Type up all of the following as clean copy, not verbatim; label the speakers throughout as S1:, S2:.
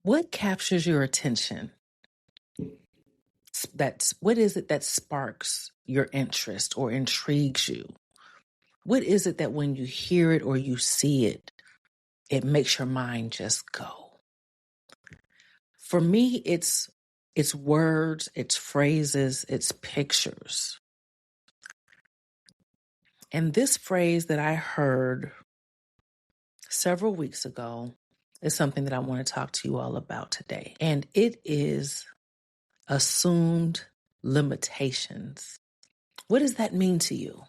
S1: What captures your attention? What is it that sparks your interest or intrigues you? What is it that when you hear it or you see it, it makes your mind just go? For me, it's words, it's phrases, it's pictures. And this phrase that I heard several weeks ago is something that I want to talk to you all about today. And it is assumed limitations. What does that mean to you?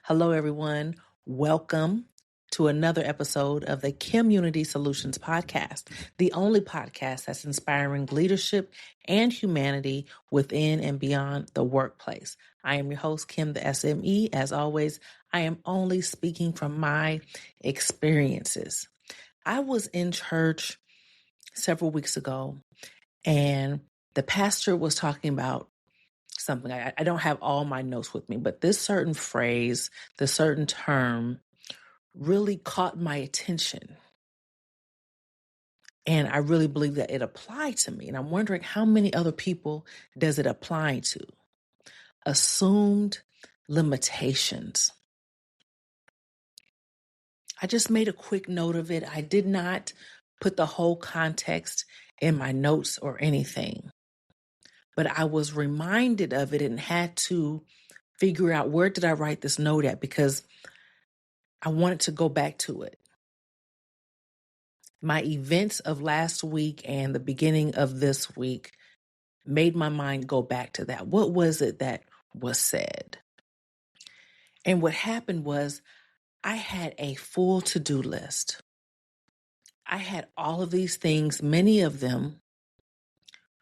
S1: Hello, everyone. Welcome to another episode of the Community Solutions Podcast, the only podcast that's inspiring leadership and humanity within and beyond the workplace. I am your host, Kim, the SME. As always, I am only speaking from my experiences. I was in church several weeks ago, and the pastor was talking about something. I don't have all my notes with me, but this certain phrase, the certain term really caught my attention. And I really believe that it applied to me. And I'm wondering how many other people does it apply to? Assumed limitations. I just made a quick note of it. I did not put the whole context in my notes or anything. But I was reminded of it and had to figure out, where did I write this note at? Because I wanted to go back to it. My events of last week and the beginning of this week made my mind go back to that. What was it that was said? And what happened was I had a full to-do list. I had all of these things. Many of them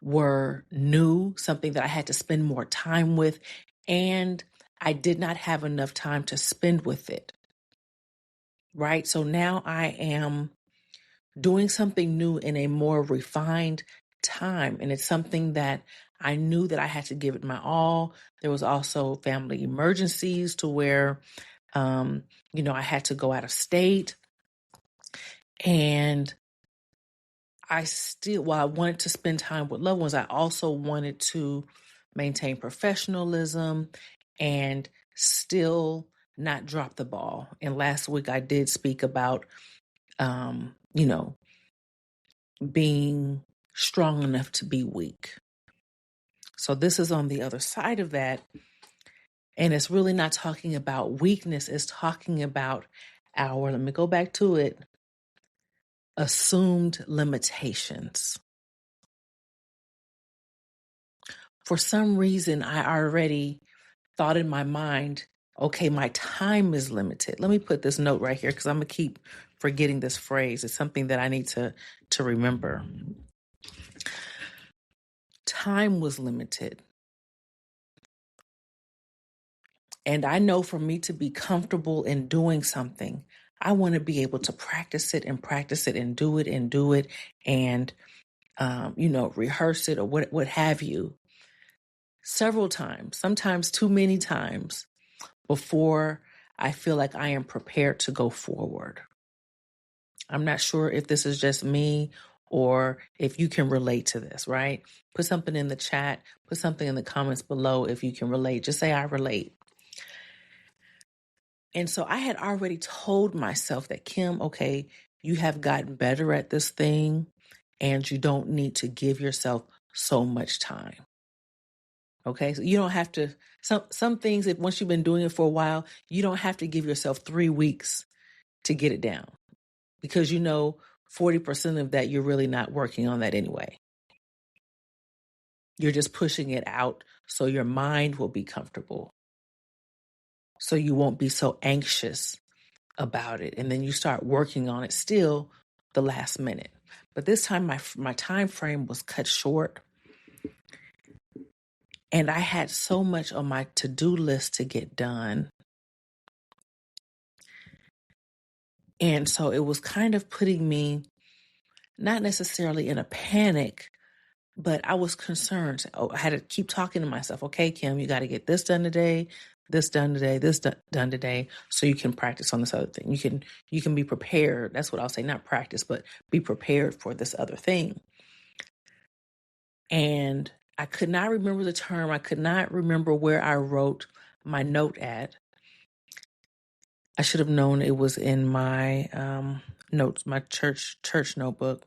S1: were new, something that I had to spend more time with, and I did not have enough time to spend with it. Right? So now I am doing something new in a more refined time. And it's something that I knew that I had to give it my all. There was also family emergencies to where, I had to go out of state. And while I wanted to spend time with loved ones, I also wanted to maintain professionalism and still not drop the ball. And last week I did speak about, being strong enough to be weak. So this is on the other side of that. And it's really not talking about weakness. It's talking about let me go back to it, assumed limitations. For some reason, I already thought in my mind, okay, my time is limited. Let me put this note right here because I'm going to keep forgetting this phrase. It's something that I need to remember. Time was limited. And I know for me to be comfortable in doing something, I want to be able to practice it and do it and, rehearse it or what have you several times, sometimes too many times before I feel like I am prepared to go forward. I'm not sure if this is just me or if you can relate to this, right? Put something in the chat, put something in the comments below if you can relate. Just say I relate. And so I had already told myself that, Kim, okay, you have gotten better at this thing and you don't need to give yourself so much time. Okay, so you don't have to, some things, if once you've been doing it for a while, you don't have to give yourself 3 weeks to get it down because 40% of that, you're really not working on that anyway. You're just pushing it out so your mind will be comfortable. So you won't be so anxious about it. And then you start working on it still the last minute. But this time my time frame was cut short. And I had so much on my to-do list to get done. And so it was kind of putting me not necessarily in a panic, but I was concerned. I had to keep talking to myself. Okay, Kim, you got to get this done today, this done today, this done today, so you can practice on this other thing. You can be prepared. That's what I'll say, not practice, but be prepared for this other thing. And I could not remember the term. I could not remember where I wrote my note at. I should have known it was in my notes, my church notebook.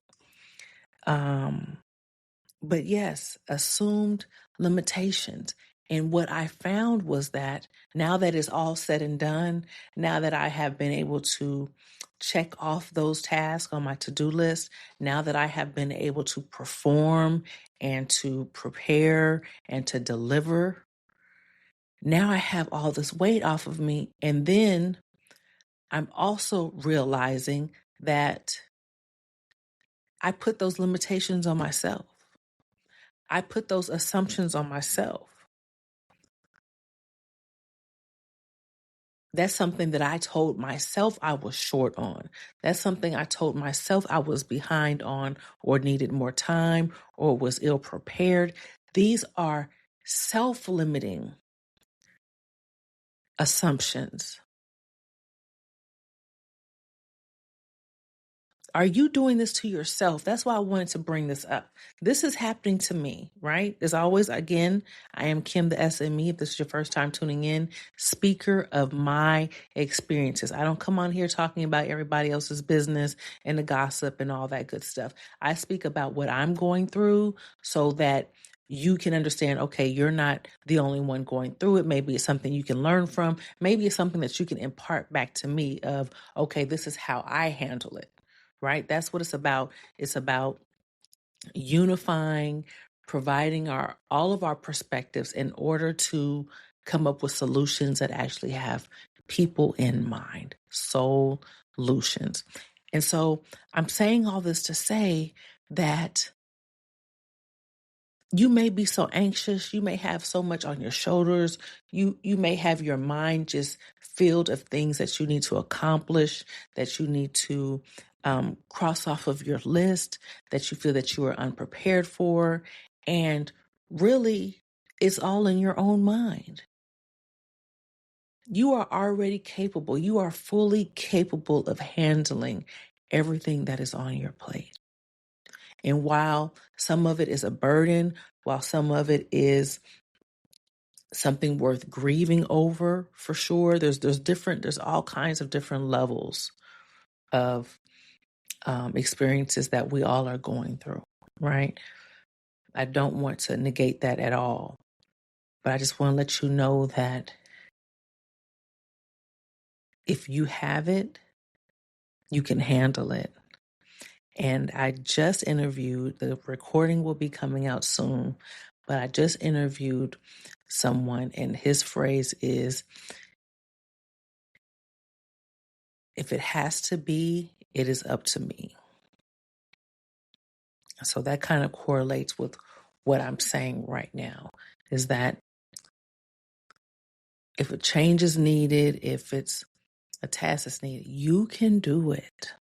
S1: But yes, assumed limitations. And what I found was that now that it's all said and done, now that I have been able to check off those tasks on my to-do list, now that I have been able to perform and to prepare and to deliver, now I have all this weight off of me. And then I'm also realizing that I put those limitations on myself. I put those assumptions on myself. That's something that I told myself I was short on. That's something I told myself I was behind on or needed more time or was ill prepared. These are self-limiting assumptions. Are you doing this to yourself? That's why I wanted to bring this up. This is happening to me, right? As always, again, I am Kim, the SME. If this is your first time tuning in, speaker of my experiences. I don't come on here talking about everybody else's business and the gossip and all that good stuff. I speak about what I'm going through so that you can understand, okay, you're not the only one going through it. Maybe it's something you can learn from. Maybe it's something that you can impart back to me of, okay, this is how I handle it. Right? That's what it's about. It's about unifying, providing all of our perspectives in order to come up with solutions that actually have people in mind. Solutions. And so I'm saying all this to say that you may be so anxious, you may have so much on your shoulders, you may have your mind just filled of things that you need to accomplish, that you need to cross off of your list, that you feel that you are unprepared for. And really, it's all in your own mind. You are already capable. You are fully capable of handling everything that is on your plate. And while some of it is a burden, while some of it is something worth grieving over, for sure, there's all kinds of different levels of experiences that we all are going through, right? I don't want to negate that at all, but I just want to let you know that if you have it, you can handle it. And I just interviewed, the recording will be coming out soon, but I just interviewed someone and his phrase is, if it has to be, it is up to me. So that kind of correlates with what I'm saying right now, is that if a change is needed, if it's a task that's needed, you can do it.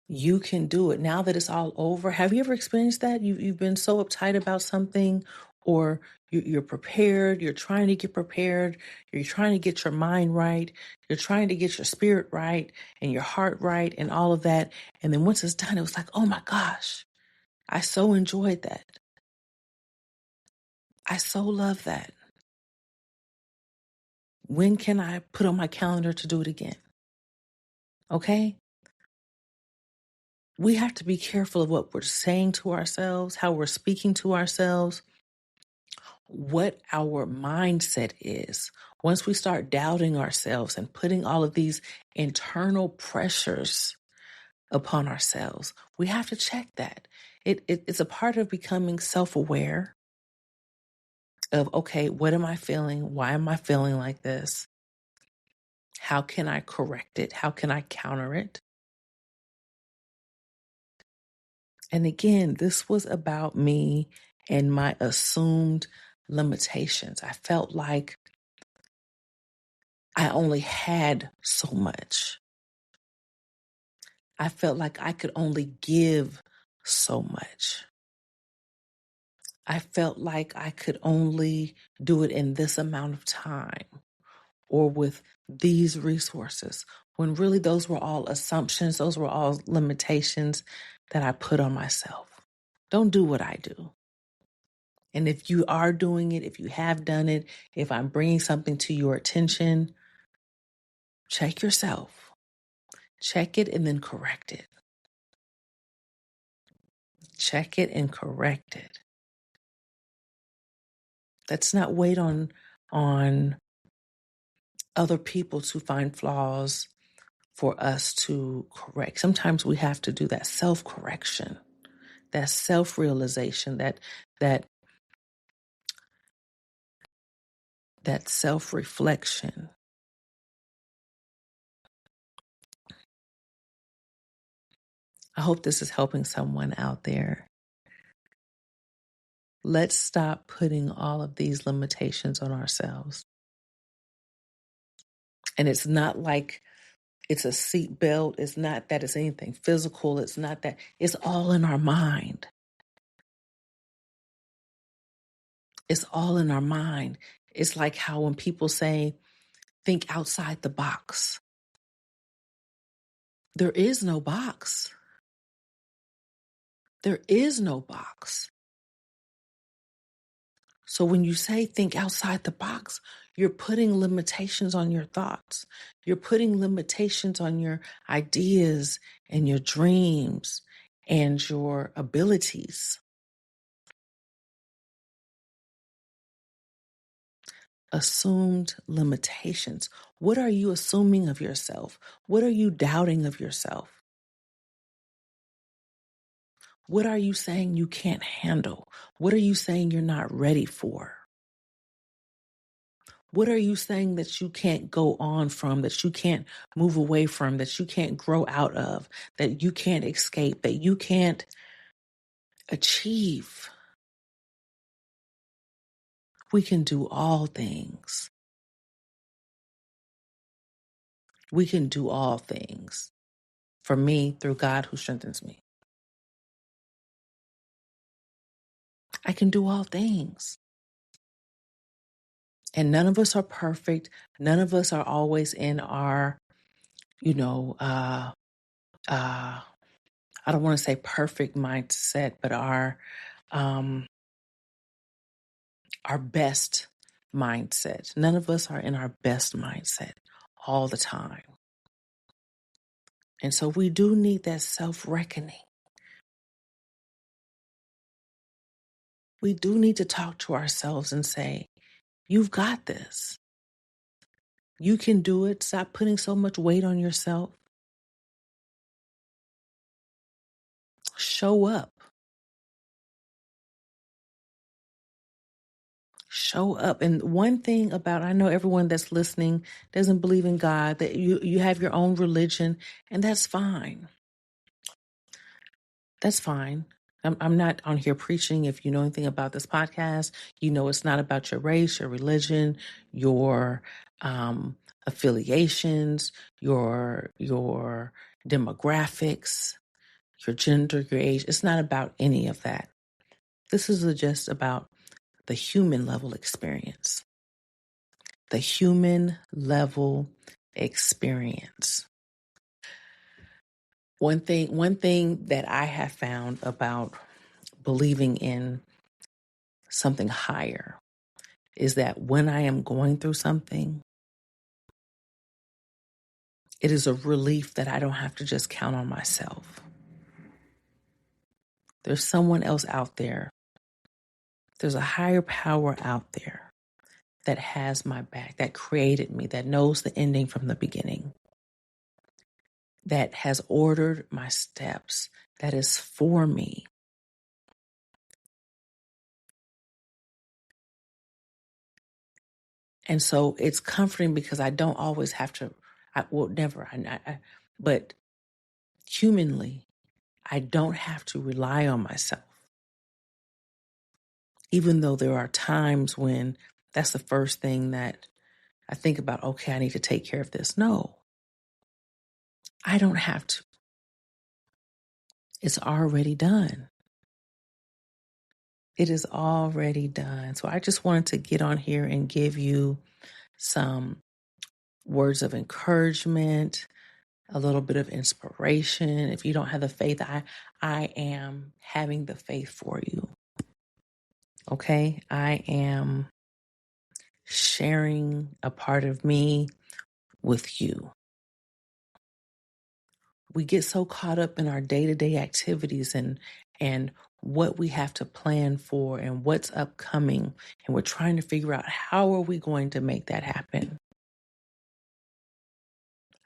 S1: You can do it. Now that it's all over, have you ever experienced that? You've been so uptight about something, or you're prepared, you're trying to get prepared, you're trying to get your mind right, you're trying to get your spirit right and your heart right and all of that. And then once it's done, it was like, oh my gosh, I so enjoyed that. I so love that. When can I put on my calendar to do it again? Okay? We have to be careful of what we're saying to ourselves, how we're speaking to ourselves, what our mindset is. Once we start doubting ourselves and putting all of these internal pressures upon ourselves, we have to check that. It's a part of becoming self-aware of, okay, what am I feeling? Why am I feeling like this? How can I correct it? How can I counter it? And again, this was about me and my assumed limitations. I felt like I only had so much. I felt like I could only give so much. I felt like I could only do it in this amount of time or with these resources, when really those were all assumptions, those were all limitations that I put on myself. Don't do what I do. And if you are doing it, if you have done it, if I'm bringing something to your attention, check yourself. Check it and then correct it. Check it and correct it. Let's not wait on other people to find flaws for us to correct. Sometimes we have to do that self-correction, that self-realization, that self-reflection. I hope this is helping someone out there. Let's stop putting all of these limitations on ourselves. And it's not like it's a seat belt. It's not that it's anything physical. It's not that. It's all in our mind. It's all in our mind. It's like how when people say, think outside the box. There is no box. There is no box. So when you say think outside the box, you're putting limitations on your thoughts. You're putting limitations on your ideas and your dreams and your abilities. Assumed limitations. What are you assuming of yourself? What are you doubting of yourself? What are you saying you can't handle? What are you saying you're not ready for? What are you saying that you can't go on from, that you can't move away from, that you can't grow out of, that you can't escape, that you can't achieve? We can do all things. We can do all things. For me, through God who strengthens me. I can do all things. And none of us are perfect. None of us are always in our, I don't want to say perfect mindset, but our best mindset. None of us are in our best mindset all the time. And so we do need that self-reckoning. We do need to talk to ourselves and say, you've got this. You can do it. Stop putting so much weight on yourself. Show up. Show up. And one thing about, I know everyone that's listening doesn't believe in God, that you have your own religion, and that's fine. That's fine. I'm not on here preaching. If you know anything about this podcast, you know it's not about your race, your religion, your affiliations, your demographics, your gender, your age. It's not about any of that. This is just about the human level experience. The human level experience. One thing that I have found about believing in something higher is that when I am going through something, it is a relief that I don't have to just count on myself. There's someone else out there. There's a higher power out there that has my back, that created me, that knows the ending from the beginning, that has ordered my steps, that is for me. And so it's comforting because I don't always have to, but humanly, I don't have to rely on myself. Even though there are times when that's the first thing that I think about, okay, I need to take care of this. No, I don't have to. It's already done. It is already done. So I just wanted to get on here and give you some words of encouragement, a little bit of inspiration. If you don't have the faith, I am having the faith for you. Okay? I am sharing a part of me with you. We get so caught up in our day-to-day activities and what we have to plan for and what's upcoming, and we're trying to figure out how are we going to make that happen.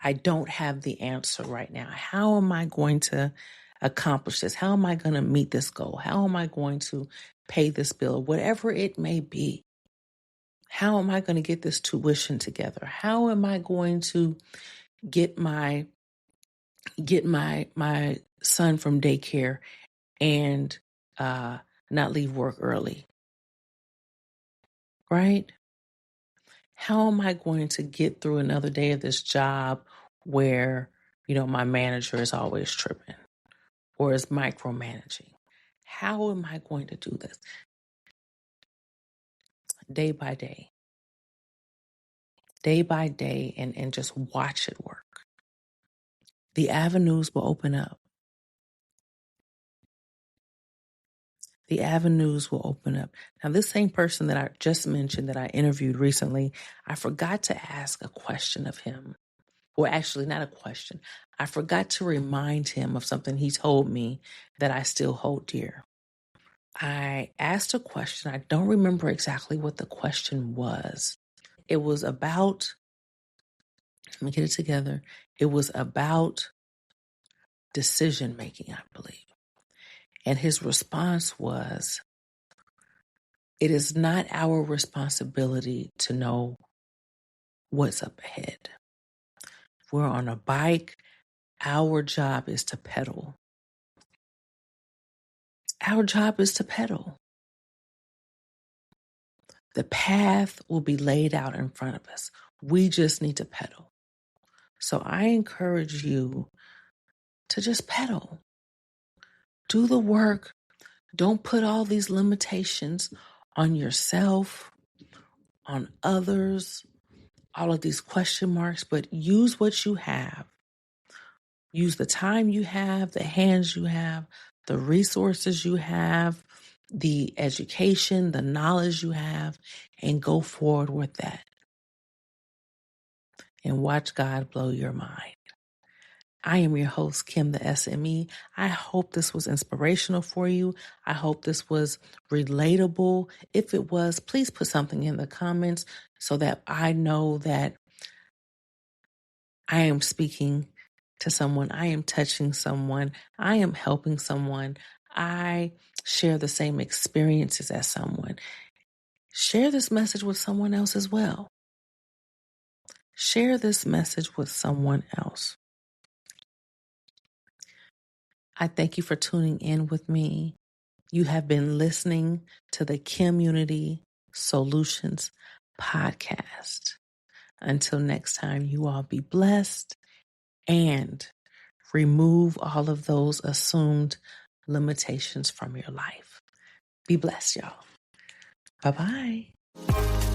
S1: I don't have the answer right now. How am I going to accomplish this? How am I going to meet this goal? How am I going to pay this bill? Whatever it may be. How am I going to get this tuition together? How am I going to get my son from daycare and not leave work early? Right? How am I going to get through another day of this job where, my manager is always tripping or is micromanaging? How am I going to do this? Day by day, and just watch it work. The avenues will open up. The avenues will open up. Now, this same person that I just mentioned that I interviewed recently, I forgot to ask a question of him. Or actually, not a question. I forgot to remind him of something he told me that I still hold dear. I asked a question. I don't remember exactly what the question was. It was about, let me get it together. It was about decision making, I believe. And his response was, it is not our responsibility to know what's up ahead. We're on a bike. Our job is to pedal. Our job is to pedal. The path will be laid out in front of us. We just need to pedal. So I encourage you to just pedal. Do the work. Don't put all these limitations on yourself, on others, all of these question marks, but use what you have. Use the time you have, the hands you have, the resources you have, the education, the knowledge you have, and go forward with that. And watch God blow your mind. I am your host, Kim the SME. I hope this was inspirational for you. I hope this was relatable. If it was, please put something in the comments so that I know that I am speaking to someone. I am touching someone. I am helping someone. I share the same experiences as someone. Share this message with someone else as well. Share this message with someone else. I thank you for tuning in with me. You have been listening to the Community Solutions Podcast. Until next time, you all be blessed and remove all of those assumed limitations from your life. Be blessed, y'all. Bye-bye.